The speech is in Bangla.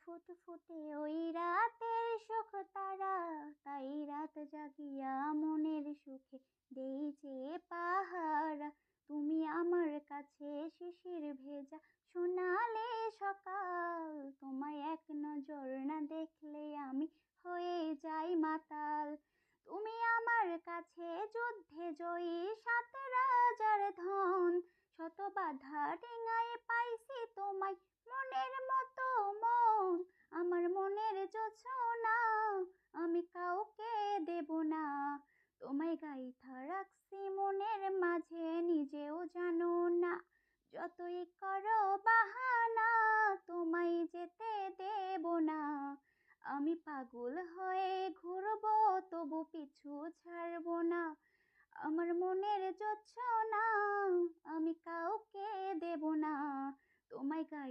ফুটফুটে ওই রাতের শোক তারা, তাই রাত জাগিয়া মনের সুখে দেই যে পাহারা। তুমি আমার কাছে শিশির ভেজা সোনালি সকাল, তোমায় এক নজর না দেখলে আমি হয়ে যাই মাতাল। তুমি আমার কাছে যুদ্ধে জয়ী সাত রাজার ধন, শত বাধা ডিঙায় পাইছি তোমায় মনের মতো মন। আমার মনের জোছনা আমি কাউকে দেব না, তোমায় গাইথা রাখছি মনের মাঝে নিজেও জানো না। যতই করো বাহানা তোমায় যেতে দেব না, আমি পাগল হয়ে ঘুরবো তবু পিছু ছাড়বো না। আমার মনের জোছনা আমি কাউকে দেব না, তোমায় গাই